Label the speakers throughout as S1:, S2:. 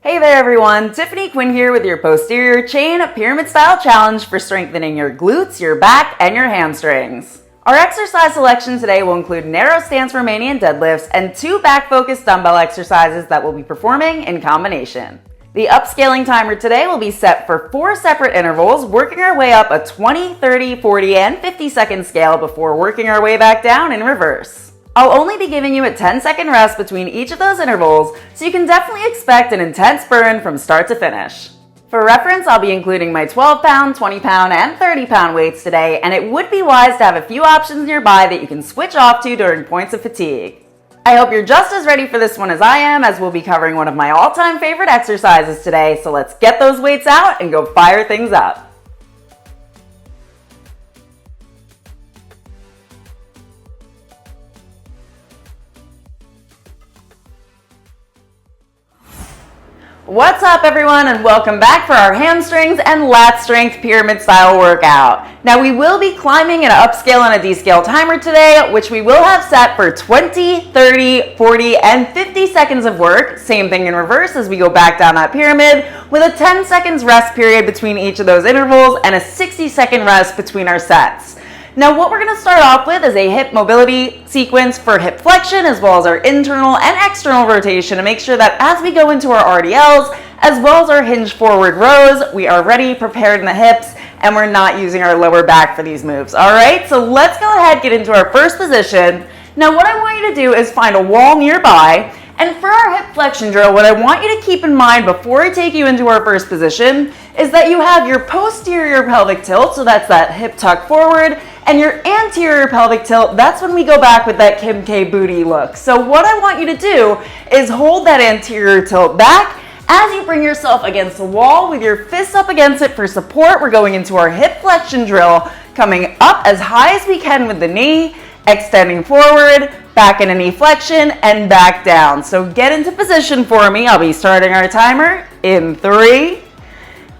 S1: Hey there everyone, Tiffany Quinn here with your posterior chain pyramid style challenge for strengthening your glutes, your back, and your hamstrings. Our exercise selection today will include narrow stance Romanian deadlifts and 2 back focused dumbbell exercises that we'll be performing in combination. The upscaling timer today will be set for 4 separate intervals, working our way up a 20, 30, 40, and 50 second scale before working our way back down in reverse. I'll only be giving you a 10-second rest between each of those intervals, so you can definitely expect an intense burn from start to finish. For reference, I'll be including my 12-pound, 20-pound, and 30-pound weights today, and it would be wise to have a few options nearby that you can switch off to during points of fatigue. I hope you're just as ready for this one as I am, as we'll be covering one of my all-time favorite exercises today, so let's get those weights out and go fire things up. What's up everyone, and welcome back for our hamstrings and lat strength pyramid style workout. Now we will be climbing an upscale and a descale timer today, which we will have set for 20, 30, 40, and 50 seconds of work. Same thing in reverse as we go back down that pyramid, with a 10 seconds rest period between each of those intervals and a 60-second rest between our sets. Now what we're going to start off with is a hip mobility sequence for hip flexion, as well as our internal and external rotation, to make sure that as we go into our RDLs, as well as our hinge forward rows, we are ready, prepared in the hips, and we're not using our lower back for these moves. All right, so let's go ahead and get into our first position. Now what I want you to do is find a wall nearby, and for our hip flexion drill, what I want you to keep in mind before I take you into our first position is that you have your posterior pelvic tilt, so that's that hip tuck forward, and your anterior pelvic tilt, that's when we go back with that Kim K booty look. So what I want you to do is hold that anterior tilt back as you bring yourself against the wall with your fists up against it for support. We're going into our hip flexion drill, coming up as high as we can with the knee, extending forward, back in a knee flexion, and back down. So get into position for me. I'll be starting our timer in 3,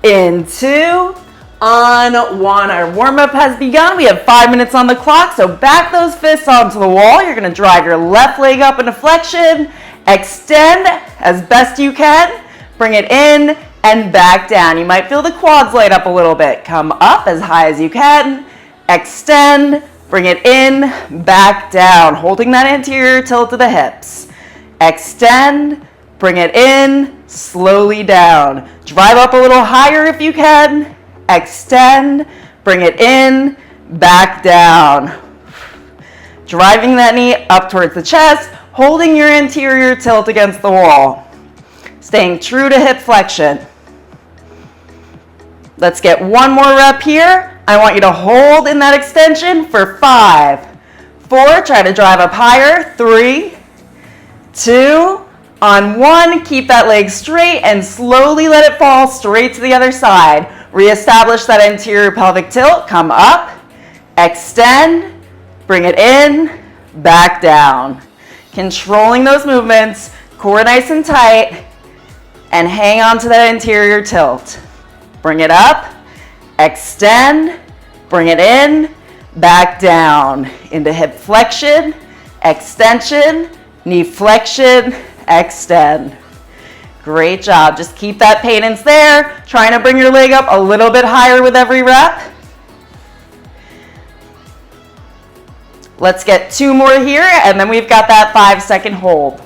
S1: in 2, on 1. Our warm-up has begun. We have 5 minutes on the clock, so back those fists onto the wall. You're going to drive your left leg up into flexion, extend as best you can, bring it in, and back down. You might feel the quads light up a little bit. Come up as high as you can, extend, bring it in, back down, holding that anterior tilt to the hips. Extend, bring it in, slowly down. Drive up a little higher if you can. Extend, bring it in, back down. Driving that knee up towards the chest, holding your anterior tilt against the wall. Staying true to hip flexion. Let's get one more rep here. I want you to hold in that extension for 5, 4, try to drive up higher, 3, 2, on 1, keep that leg straight and slowly let it fall straight to the other side. Reestablish that anterior pelvic tilt, come up, extend, bring it in, back down. Controlling those movements, core nice and tight, and hang on to that anterior tilt. Bring it up, extend, bring it in, back down, into hip flexion, extension, knee flexion, extend. Great job. Just keep that cadence there, trying to bring your leg up a little bit higher with every rep. Let's get 2 more here, and then we've got that 5-second hold.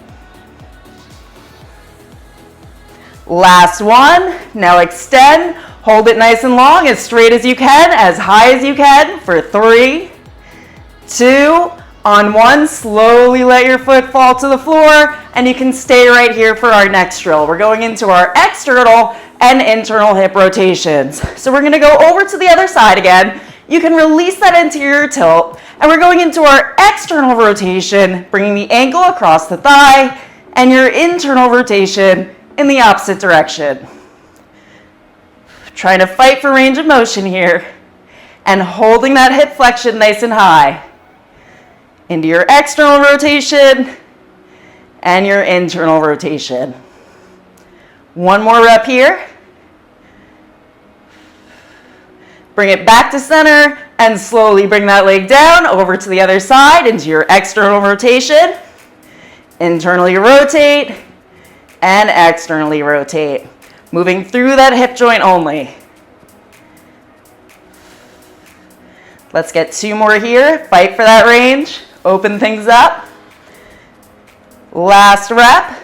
S1: Last one. Now extend. Hold it nice and long, as straight as you can, as high as you can, for 3, 2, on 1, slowly let your foot fall to the floor, and you can stay right here for our next drill. We're going into our external and internal hip rotations. So we're going to go over to the other side again. You can release that anterior tilt, and we're going into our external rotation, bringing the ankle across the thigh, and your internal rotation in the opposite direction. Trying to fight for range of motion here, and holding that hip flexion nice and high. Into your external rotation and your internal rotation. One more rep here. Bring it back to center and slowly bring that leg down over to the other side into your external rotation. Internally rotate, and externally rotate. Moving through that hip joint only. Let's get 2 more here. Fight for that range. Open things up. Last rep.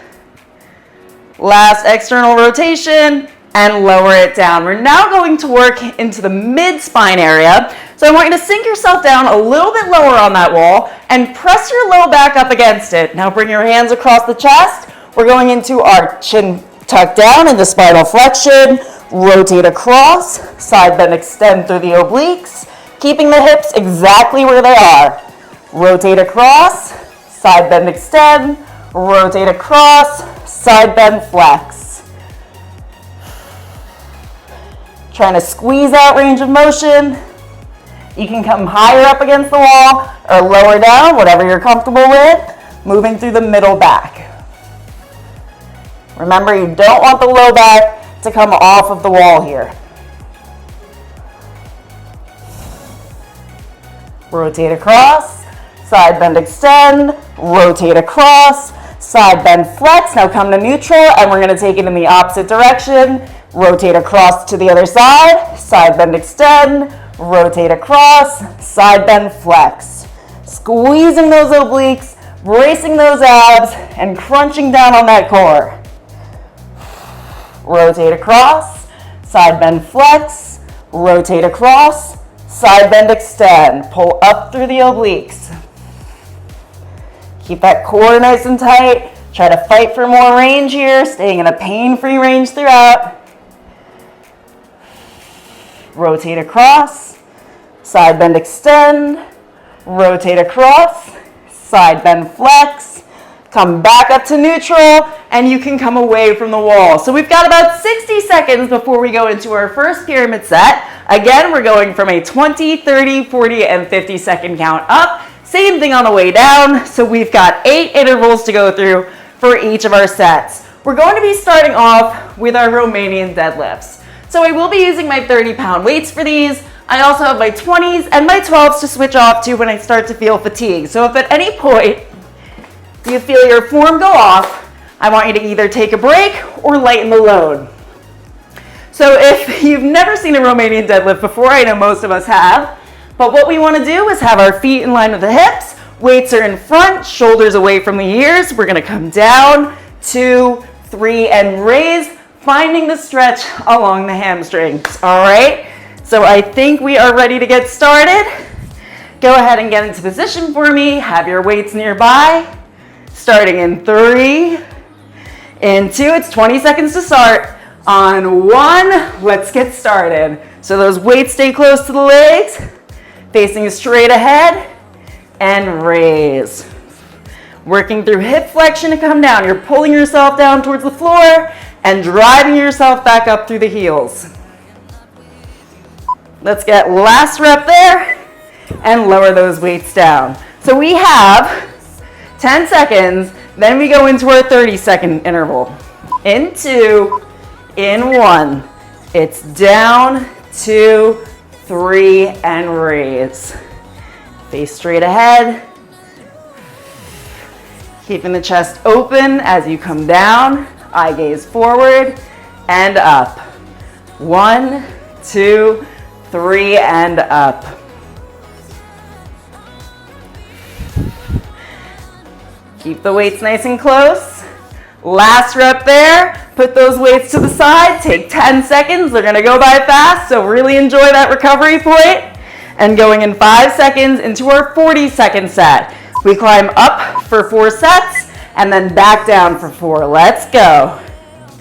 S1: Last external rotation, and lower it down. We're now going to work into the mid-spine area. So I want you to sink yourself down a little bit lower on that wall and press your low back up against it. Now bring your hands across the chest. We're going into our chin tucked down into spinal flexion. Rotate across, side bend, extend through the obliques, keeping the hips exactly where they are. Rotate across, side bend, extend, rotate across, side bend, flex. Trying to squeeze out range of motion. You can come higher up against the wall or lower down, whatever you're comfortable with, moving through the middle back. Remember, you don't want the low back to come off of the wall here. Rotate across, side bend, extend, rotate across, side bend, flex. Now come to neutral, and we're going to take it in the opposite direction. Rotate across to the other side, side bend, extend, rotate across, side bend, flex. Squeezing those obliques, bracing those abs, and crunching down on that core. Rotate across, side bend, flex, rotate across, side bend, extend. Pull up through the obliques. Keep that core nice and tight. Try to fight for more range here, staying in a pain-free range throughout. Rotate across, side bend, extend, rotate across, side bend, flex. Come back up to neutral, and you can come away from the wall. So we've got about 60 seconds before we go into our first pyramid set. Again, we're going from a 20, 30, 40, and 50 second count up. Same thing on the way down. So we've got 8 intervals to go through for each of our sets. We're going to be starting off with our Romanian deadlifts. So I will be using my 30-pound weights for these. I also have my 20s and my 12s to switch off to when I start to feel fatigue. So if at any point you feel your form go off, I want you to either take a break or lighten the load. So if you've never seen a Romanian deadlift before, I know most of us have, but what we want to do is have our feet in line with the hips, weights are in front, shoulders away from the ears. We're going to come down, 2, 3, and raise, finding the stretch along the hamstrings. All right, so I think we are ready to get started. Go ahead and get into position for me. Have your weights nearby. Starting in 3, in 2, it's 20 seconds to start. On 1, let's get started. So those weights stay close to the legs, facing straight ahead, and raise. Working through hip flexion to come down. You're pulling yourself down towards the floor and driving yourself back up through the heels. Let's get last rep there and lower those weights down. So we have 10 seconds, then we go into our 30-second interval. In 2, in 1. It's down, 2, 3, and raise. Face straight ahead. Keeping the chest open as you come down. Eye gaze forward and up. 1, 2, 3, and up. Keep the weights nice and close. Last rep there. Put those weights to the side. Take 10 seconds. They're going to go by fast, so really enjoy that recovery point. And going in 5 seconds into our 40-second set. We climb up for 4 sets and then back down for 4. Let's go.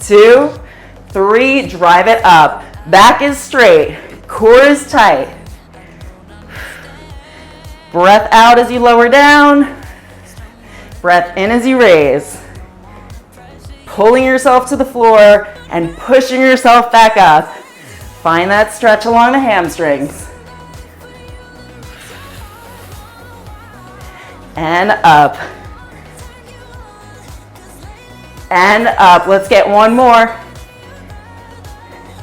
S1: 2, 3, drive it up. Back is straight. Core is tight. Breath out as you lower down. Breath in as you raise. Pulling yourself to the floor and pushing yourself back up. Find that stretch along the hamstrings. And up. And up. Let's get one more.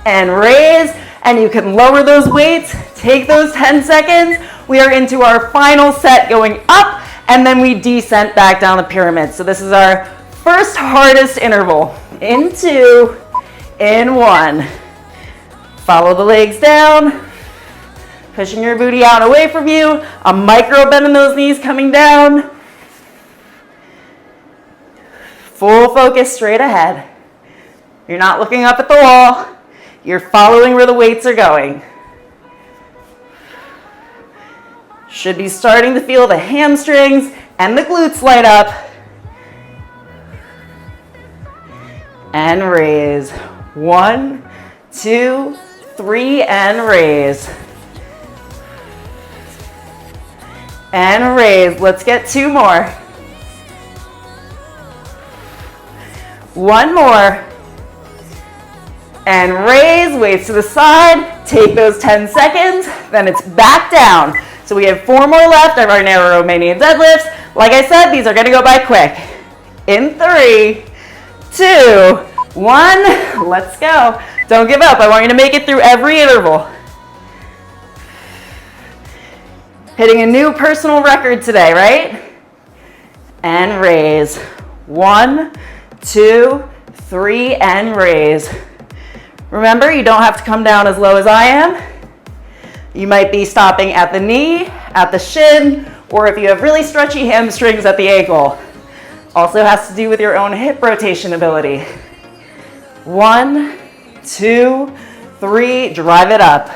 S1: And raise. And you can lower those weights. Take those 10 seconds. We are into our final set going up, and then we descent back down the pyramid. So this is our first hardest interval. in 2, in 1. Follow the legs down, pushing your booty out away from you, a micro bend in those knees coming down. Full focus straight ahead. You're not looking up at the wall, you're following where the weights are going. Should be starting to feel the hamstrings and the glutes light up. And raise. 1, 2, 3, and raise. And raise. Let's get 2 more. 1 more. And raise, weights to the side. Take those 10 seconds, then it's back down. So we have 4 more left of our narrow Romanian deadlifts. Like I said, these are gonna go by quick. In 3, 2, 1, let's go. Don't give up, I want you to make it through every interval. Hitting a new personal record today, right? And raise. 1, 2, 3, and raise. Remember, you don't have to come down as low as I am. You might be stopping at the knee, at the shin, or if you have really stretchy hamstrings at the ankle. Also has to do with your own hip rotation ability. 1, 2, 3, drive it up.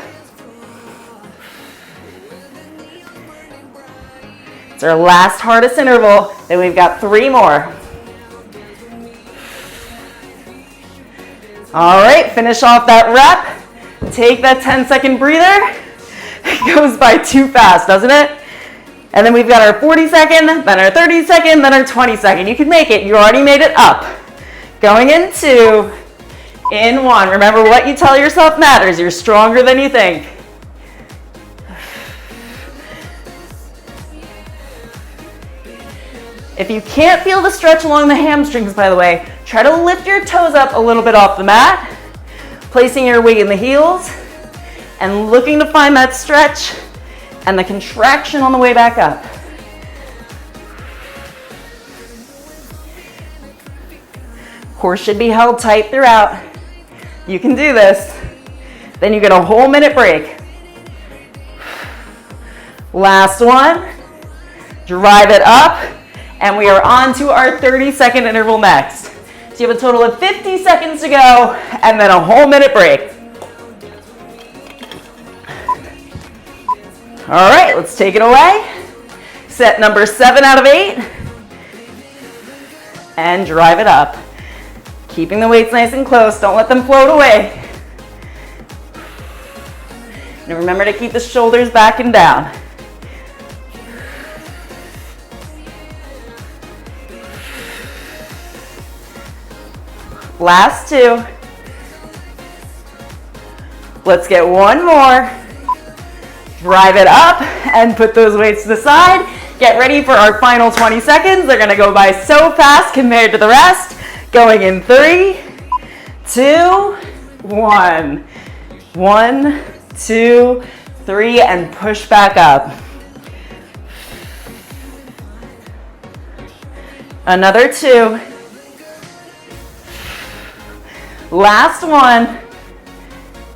S1: It's our last hardest interval, then we've got 3 more. All right, finish off that rep. Take that 10-second breather. It goes by too fast, doesn't it? And then we've got our 40-second, then our 30-second, then our 20-second. You can make it. You already made it up. Going in 2, in 1. Remember, what you tell yourself matters. You're stronger than you think. If you can't feel the stretch along the hamstrings, by the way, try to lift your toes up a little bit off the mat, placing your weight in the heels, and looking to find that stretch and the contraction on the way back up. Core should be held tight throughout. You can do this. Then you get a whole minute break. Last one. Drive it up. And we are on to our 30-second interval next. So you have a total of 50 seconds to go and then a whole minute break. All right, let's take it away. Set number 7 out of 8. And drive it up. Keeping the weights nice and close. Don't let them float away. And remember to keep the shoulders back and down. Last 2. Let's get 1 more. Drive it up and put those weights to the side. Get ready for our final 20 seconds. They're gonna go by so fast compared to the rest. Going in 3, 2, 1. 1, 2, 3, and push back up. Another 2. Last one.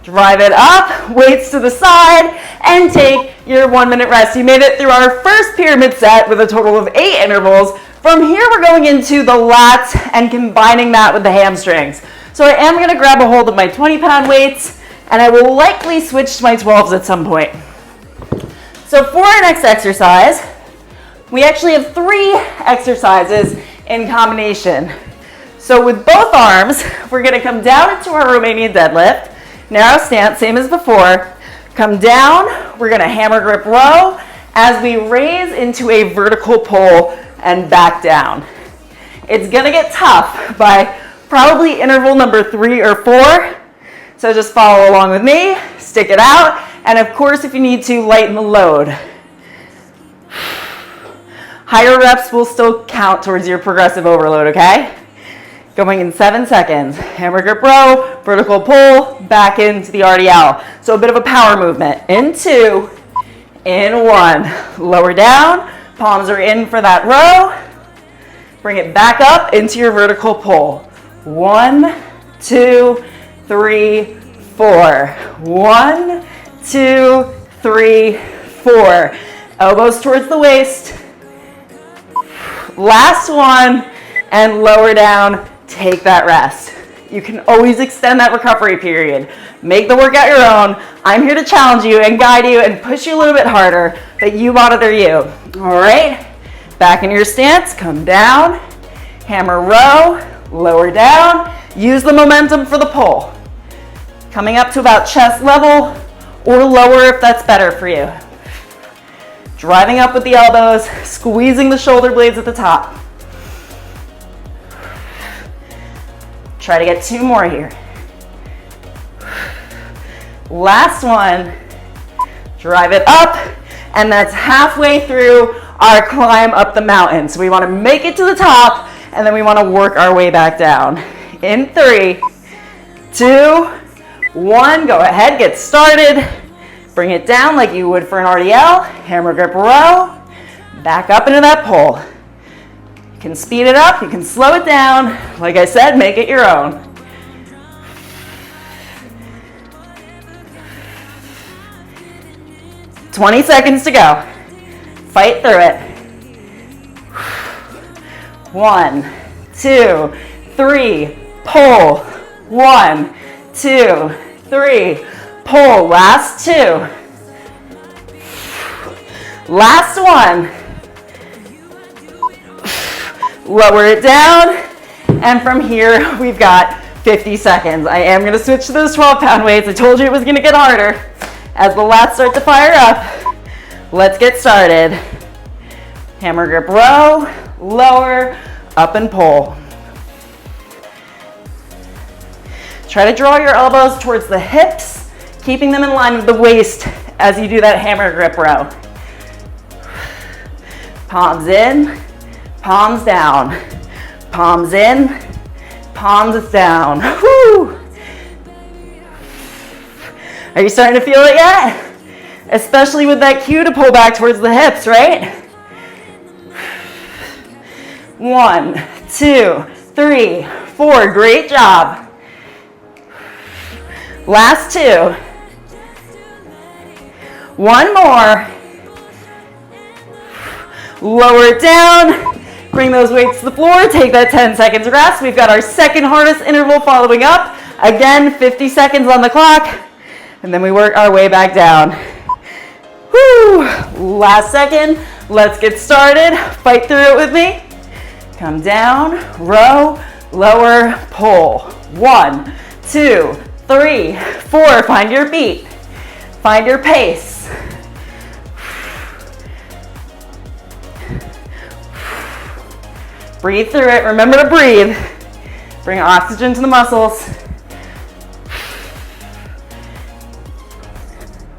S1: Drive it up, weights to the side, and take your 1 minute rest. You made it through our first pyramid set with a total of 8 intervals. From here, we're going into the lats and combining that with the hamstrings. So I am gonna grab a hold of my 20-pound weights, and I will likely switch to my 12s at some point. So for our next exercise, we actually have 3 exercises in combination. So with both arms, we're gonna come down into our Romanian deadlift, narrow stance, same as before. Come down, we're gonna hammer grip row as we raise into a vertical pull and back down. It's gonna get tough by probably interval number 3 or 4. So just follow along with me, stick it out, and of course if you need to, lighten the load. Higher reps will still count towards your progressive overload, okay? Going in 7 seconds. Hammer grip row, vertical pull, back into the RDL. So a bit of a power movement. In 2, in 1. Lower down, palms are in for that row. Bring it back up into your vertical pull. 1, 2, 3, 4. 1, 2, 3, 4. Elbows towards the waist. Last one, and lower down, take that rest. You can always extend that recovery period. Make the workout your own. I'm here to challenge you and guide you and push you a little bit harder, but you monitor you. All right, back in your stance, come down, hammer row, lower down, use the momentum for the pull. Coming up to about chest level or lower if that's better for you. Driving up with the elbows, squeezing the shoulder blades at the top. Try to get 2 more here. Last one. Drive it up, and that's halfway through our climb up the mountain. So we want to make it to the top, and then we want to work our way back down. In 3, 2, 1, go ahead, get started. Bring it down like you would for an RDL. Hammer grip row. Back up into that pull. You can speed it up, you can slow it down. Like I said, make it your own. "20 seconds to go. Fight through it. 1, 2, 3, pull. 1, 2, 3, pull. Last 2. Last one. Lower it down, and from here we've got 50 seconds. I am going to switch to those 12-pound weights. I told you it was going to get harder as the lats start to fire up. Let's get started. Hammer grip row, lower, up and pull. Try to draw your elbows towards the hips, keeping them in line with the waist as you do that hammer grip row. Palms in, palms down, palms in, palms down. Woo! Are you starting to feel it yet? Especially with that cue to pull back towards the hips, right? 1, 2, 3, 4. Great job. Last 2. One more. Lower it down. Bring those weights to the floor. Take that 10 seconds rest. We've got our second hardest interval following up. Again, 50 seconds on the clock. And then we work our way back down. Woo! Last second. Let's get started. Fight through it with me. Come down, row, lower, pull. 1, 2, 3, 4. Find your beat. Find your pace. Breathe through it. Remember to breathe. Bring oxygen to the muscles.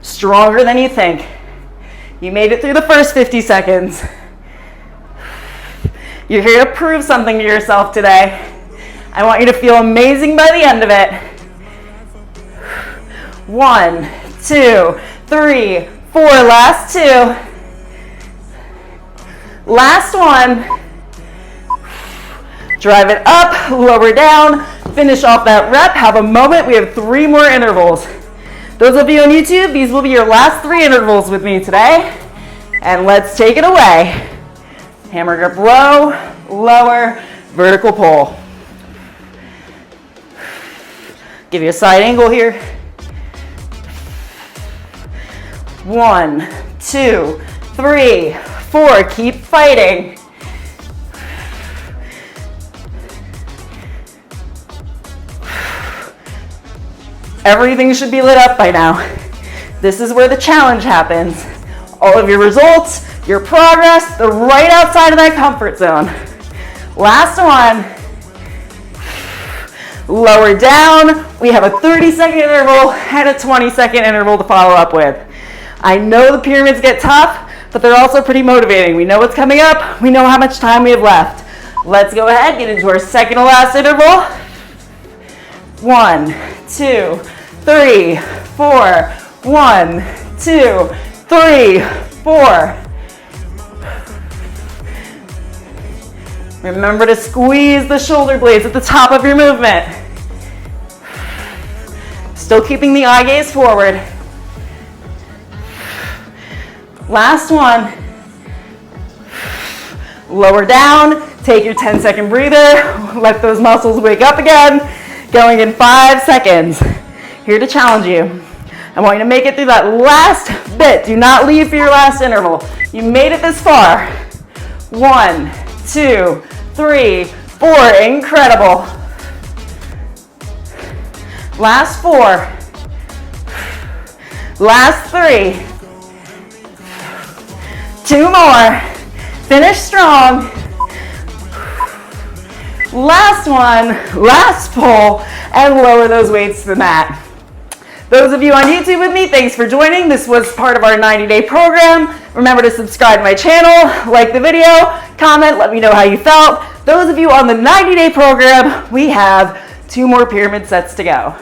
S1: Stronger than you think. You made it through the first 50 seconds. You're here to prove something to yourself today. I want you to feel amazing by the end of it. 1, 2, 3, 4. Last 2. Last one. Drive it up, lower down, finish off that rep, have a moment. We have 3 more intervals. Those of you on YouTube, these will be your last 3 intervals with me today. And let's take it away. Hammer grip row, lower, vertical pull. Give you a side angle here. 1, 2, 3, 4. Keep fighting. Everything should be lit up by now. This is where the challenge happens. All of your results, your progress, they're right outside of that comfort zone. Last one. Lower down. We have a 30-second interval and a 20-second interval to follow up with. I know the pyramids get tough, but they're also pretty motivating. We know what's coming up. We know how much time we have left. Let's go ahead, get into our second to last interval. 1, 2, 3, 4. 1, 2, 3, 4. Remember to squeeze the shoulder blades at the top of your movement. Still keeping the eye gaze forward. Last one. Lower down, take your 10-second breather, let those muscles wake up again. Going in 5 seconds. Here to challenge you. I want you to make it through that last bit. Do not leave for your last interval. You made it this far. 1, 2, 3, 4. Incredible. Last 4. Last 3. 2 more. Finish strong. Last one, last pull, and lower those weights to the mat. Those of you on YouTube with me, thanks for joining. This was part of our 90-day program. Remember to subscribe to my channel, like the video, comment, let me know how you felt. Those of you on the 90-day program, we have 2 more pyramid sets to go.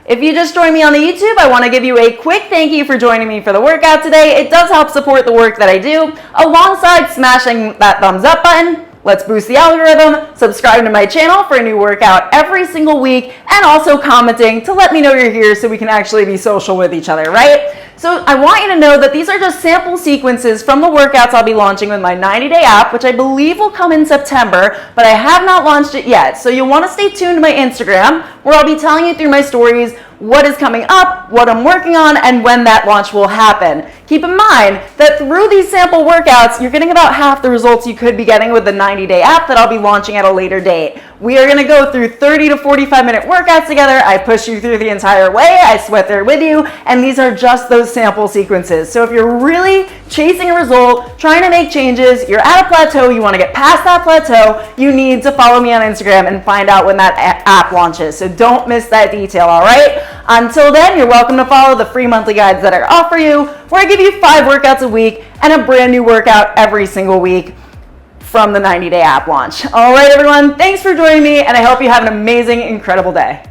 S1: If you just joined me on the YouTube, I want to give you a quick thank you for joining me for the workout today. It does help support the work that I do, alongside smashing that thumbs up button. Let's boost the algorithm, subscribe to my channel for a new workout every single week, and also commenting to let me know you're here so we can actually be social with each other, right? So I want you to know that these are just sample sequences from the workouts I'll be launching with my 90-day app, which I believe will come in September, but I have not launched it yet. So you'll want to stay tuned to my Instagram, where I'll be telling you through my stories what is coming up, what I'm working on, and when that launch will happen. Keep in mind that through these sample workouts, you're getting about half the results you could be getting with the 90-day app that I'll be launching at a later date. We are going to go through 30 to 45-minute workouts together. I push you through the entire way. I sweat there with you, and these are just those sample sequences. So if you're really chasing a result, trying to make changes, you're at a plateau, you want to get past that plateau, you need to follow me on Instagram and find out when that app launches. So don't miss that detail, all right? Until then, you're welcome to follow the free monthly guides that I offer you, where I give you 5 workouts a week and a brand new workout every single week from the 90-day app launch. All right, everyone, thanks for joining me, and I hope you have an amazing, incredible day.